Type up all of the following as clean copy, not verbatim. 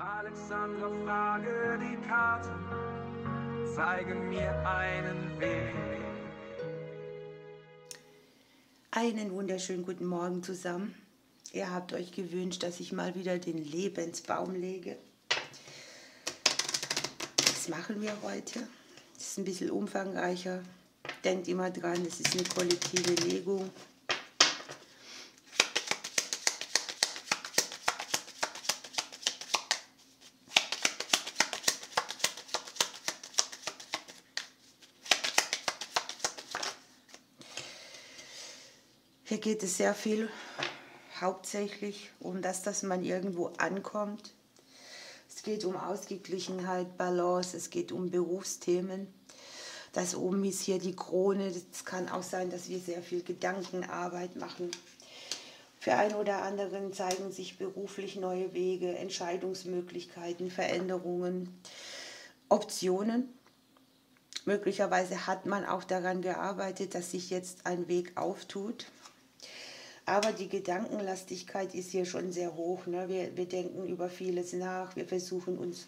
Alexandra, frage die Karten, zeigen mir einen Weg. Einen wunderschönen guten Morgen zusammen. Ihr habt euch gewünscht, dass ich mal wieder den Lebensbaum lege. Das machen wir heute. Das ist ein bisschen umfangreicher. Denkt immer dran, es ist eine kollektive Legung. Hier geht es sehr viel, hauptsächlich um das, dass man irgendwo ankommt. Es geht um Ausgeglichenheit, Balance, es geht um Berufsthemen. Das oben ist hier die Krone. Es kann auch sein, dass wir sehr viel Gedankenarbeit machen. Für einen oder anderen zeigen sich beruflich neue Wege, Entscheidungsmöglichkeiten, Veränderungen, Optionen. Möglicherweise hat man auch daran gearbeitet, dass sich jetzt ein Weg auftut. Aber die Gedankenlastigkeit ist hier schon sehr hoch. Ne? Wir denken über vieles nach, wir versuchen uns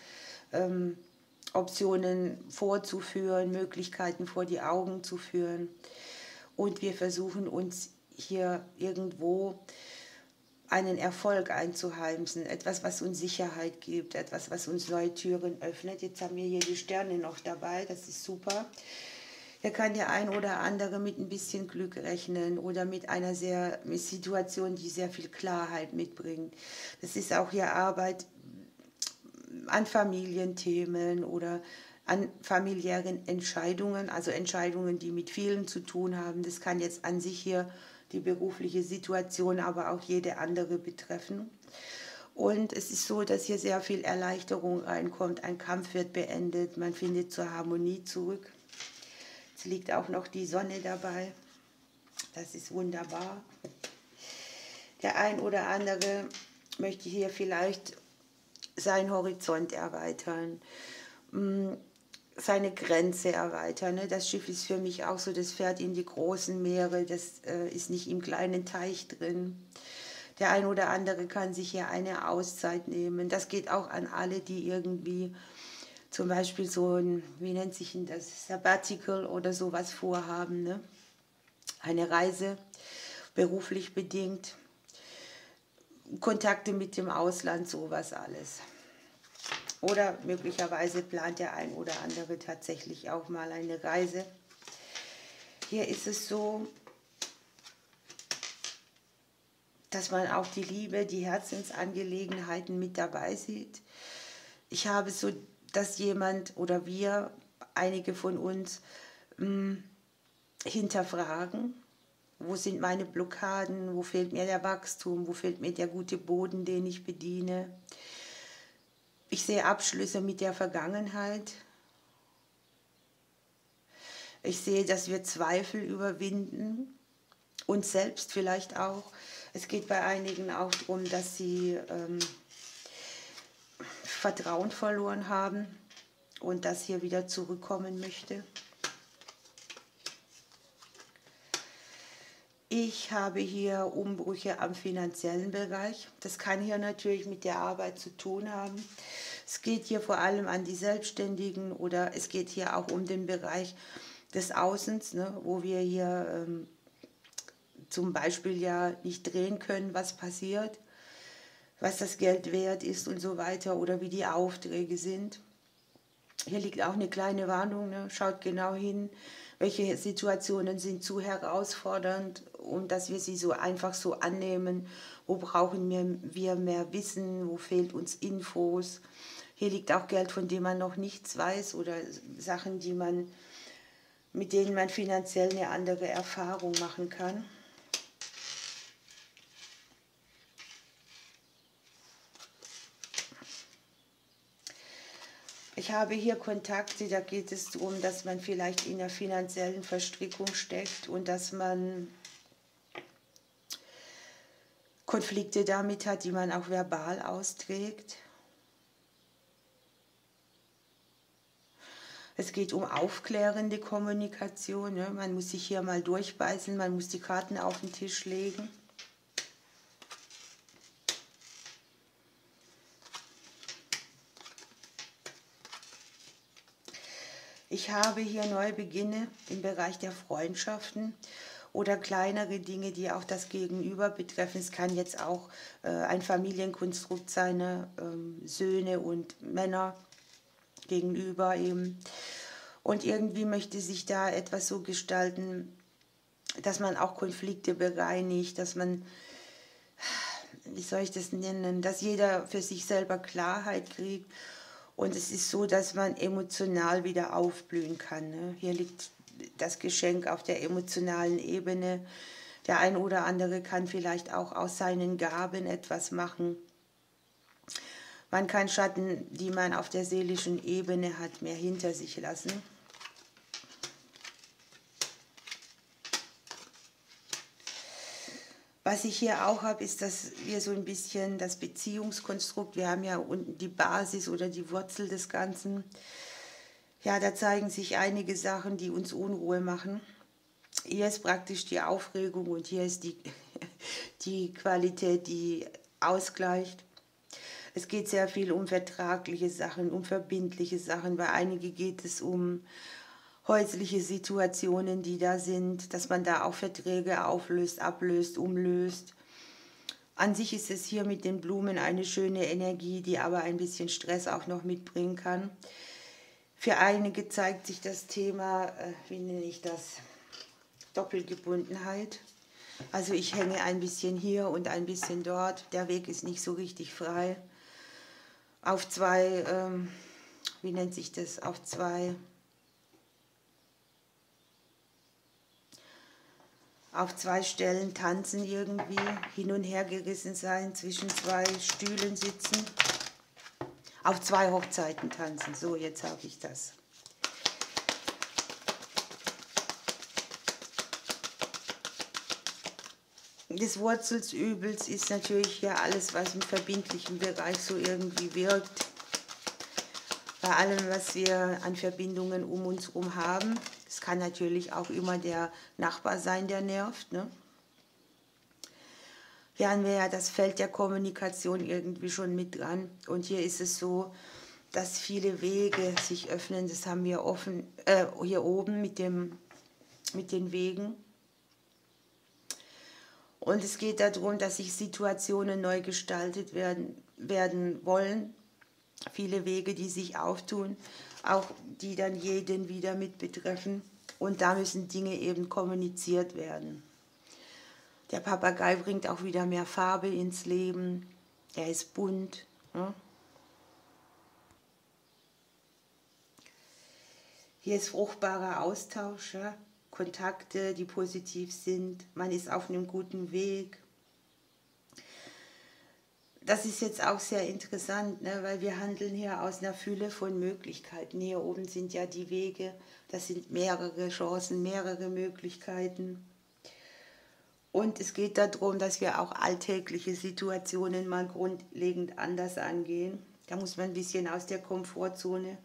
Optionen vorzuführen, Möglichkeiten vor die Augen zu führen. Und wir versuchen uns hier irgendwo einen Erfolg einzuheimsen, etwas, was uns Sicherheit gibt, etwas, was uns neue Türen öffnet. Jetzt haben wir hier die Sterne noch dabei, das ist super. Hier kann der ein oder andere mit ein bisschen Glück rechnen oder mit einer Situation, die sehr viel Klarheit mitbringt. Das ist auch hier Arbeit an Familienthemen oder an familiären Entscheidungen, also Entscheidungen, die mit vielen zu tun haben. Das kann jetzt an sich hier die berufliche Situation, aber auch jede andere betreffen. Und es ist so, dass hier sehr viel Erleichterung reinkommt. Ein Kampf wird beendet, man findet zur Harmonie zurück. Es liegt auch noch die Sonne dabei. Das ist wunderbar. Der ein oder andere möchte hier vielleicht seinen Horizont erweitern, seine Grenze erweitern. Das Schiff ist für mich auch so, das fährt in die großen Meere, das ist nicht im kleinen Teich drin. Der ein oder andere kann sich hier eine Auszeit nehmen. Das geht auch an alle, die irgendwie zum Beispiel so ein, wie nennt sich denn das, Sabbatical oder sowas vorhaben. Ne? Eine Reise, beruflich bedingt, Kontakte mit dem Ausland, sowas alles. Oder möglicherweise plant der ein oder andere tatsächlich auch mal eine Reise. Hier ist es so, dass man auch die Liebe, die Herzensangelegenheiten mit dabei sieht. Ich habe so, dass jemand oder wir, einige von uns, hinterfragen, wo sind meine Blockaden, wo fehlt mir der Wachstum, wo fehlt mir der gute Boden, den ich bediene. Ich sehe Abschlüsse mit der Vergangenheit. Ich sehe, dass wir Zweifel überwinden, uns selbst vielleicht auch. Es geht bei einigen auch darum, dass sie Vertrauen verloren haben und das hier wieder zurückkommen möchte. Ich habe hier Umbrüche am finanziellen Bereich. Das kann hier natürlich mit der Arbeit zu tun haben. Es geht hier vor allem an die Selbstständigen oder es geht hier auch um den Bereich des Außens, ne, wo wir hier zum Beispiel ja nicht drehen können, was passiert, was das Geld wert ist und so weiter oder wie die Aufträge sind. Hier liegt auch eine kleine Warnung, ne? Schaut genau hin, welche Situationen sind zu herausfordernd und dass wir sie so einfach so annehmen. Wo brauchen wir mehr Wissen, wo fehlt uns Infos. Hier liegt auch Geld, von dem man noch nichts weiß oder Sachen, mit denen man finanziell eine andere Erfahrung machen kann. Ich habe hier Kontakte, da geht es darum, dass man vielleicht in einer finanziellen Verstrickung steckt und dass man Konflikte damit hat, die man auch verbal austrägt. Es geht um aufklärende Kommunikation. Ne? Man muss sich hier mal durchbeißen, man muss die Karten auf den Tisch legen. Ich habe hier Neubeginne im Bereich der Freundschaften oder kleinere Dinge, die auch das Gegenüber betreffen. Es kann jetzt auch ein Familienkonstrukt sein, ne? Söhne und Männer gegenüber eben. Und irgendwie möchte sich da etwas so gestalten, dass man auch Konflikte bereinigt, dass man, wie soll ich das nennen, dass jeder für sich selber Klarheit kriegt. Und es ist so, dass man emotional wieder aufblühen kann. Ne? Hier liegt das Geschenk auf der emotionalen Ebene. Der ein oder andere kann vielleicht auch aus seinen Gaben etwas machen. Man kann Schatten, die man auf der seelischen Ebene hat, mehr hinter sich lassen. Was ich hier auch habe, ist, dass wir so ein bisschen das Beziehungskonstrukt, wir haben ja unten die Basis oder die Wurzel des Ganzen. Ja, da zeigen sich einige Sachen, die uns Unruhe machen. Hier ist praktisch die Aufregung und hier ist die Qualität, die ausgleicht. Es geht sehr viel um vertragliche Sachen, um verbindliche Sachen. Bei einigen geht es um häusliche Situationen, die da sind, dass man da auch Verträge auflöst, ablöst, umlöst. An sich ist es hier mit den Blumen eine schöne Energie, die aber ein bisschen Stress auch noch mitbringen kann. Für einige zeigt sich das Thema, wie nenne ich das, Doppelgebundenheit. Also ich hänge ein bisschen hier und ein bisschen dort. Der Weg ist nicht so richtig frei. Auf zwei, wie nennt sich das, auf zwei Stellen tanzen irgendwie, hin und her gerissen sein, zwischen zwei Stühlen sitzen. Auf zwei Hochzeiten tanzen, so jetzt habe ich das. Des Wurzelsübels ist natürlich ja alles, was im verbindlichen Bereich so irgendwie wirkt. Bei allem, was wir an Verbindungen um uns herum haben. Es kann natürlich auch immer der Nachbar sein, der nervt. Ne? Hier haben wir ja das Feld der Kommunikation irgendwie schon mit dran. Und hier ist es so, dass viele Wege sich öffnen. Das haben wir offen, hier oben mit den Wegen. Und es geht darum, dass sich Situationen neu gestaltet werden wollen. Viele Wege, die sich auftun, auch die dann jeden wieder mit betreffen. Und da müssen Dinge eben kommuniziert werden. Der Papagei bringt auch wieder mehr Farbe ins Leben. Er ist bunt. Ne? Hier ist fruchtbarer Austausch, ja? Kontakte, die positiv sind. Man ist auf einem guten Weg. Das ist jetzt auch sehr interessant, ne? Weil wir handeln hier aus einer Fülle von Möglichkeiten. Hier oben sind ja die Wege, das sind mehrere Chancen, mehrere Möglichkeiten. Und es geht darum, dass wir auch alltägliche Situationen mal grundlegend anders angehen. Da muss man ein bisschen aus der Komfortzone.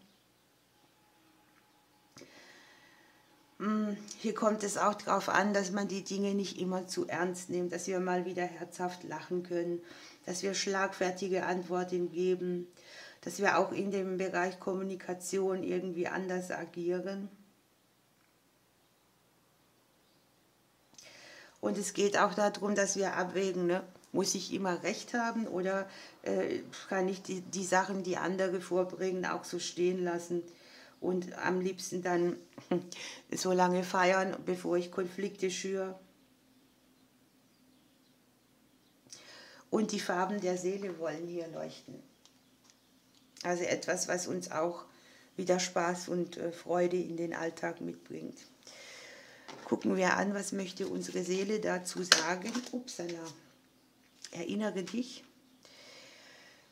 Hier kommt es auch darauf an, dass man die Dinge nicht immer zu ernst nimmt, dass wir mal wieder herzhaft lachen können, dass wir schlagfertige Antworten geben, dass wir auch in dem Bereich Kommunikation irgendwie anders agieren. Und es geht auch darum, dass wir abwägen, ne? Muss ich immer recht haben oder kann ich die Sachen, die andere vorbringen, auch so stehen lassen? Und am liebsten dann so lange feiern, bevor ich Konflikte schüre. Und die Farben der Seele wollen hier leuchten. Also etwas, was uns auch wieder Spaß und Freude in den Alltag mitbringt. Gucken wir an, was möchte unsere Seele dazu sagen. Upsala. Erinnere dich.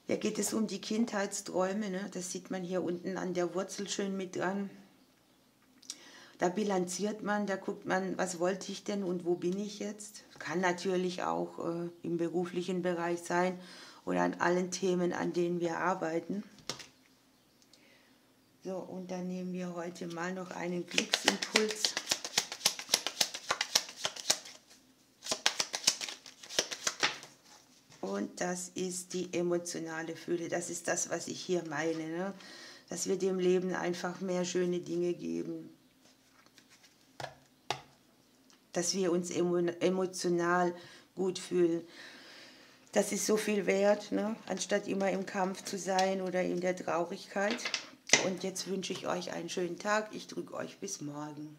Hier geht es um die Kindheitsträume, ne? Das sieht man hier unten an der Wurzel schön mit dran. Da bilanziert man, da guckt man, was wollte ich denn und wo bin ich jetzt. Kann natürlich auch im beruflichen Bereich sein oder an allen Themen, an denen wir arbeiten. So, und dann nehmen wir heute mal noch einen Glücksimpuls. Und das ist die emotionale Fülle. Das ist das, was ich hier meine. Ne? dass wir dem Leben einfach mehr schöne Dinge geben, dass wir uns emotional gut fühlen. Das ist so viel wert, ne? Anstatt immer im Kampf zu sein oder in der Traurigkeit. Und jetzt wünsche ich euch einen schönen Tag. Ich drücke euch bis morgen.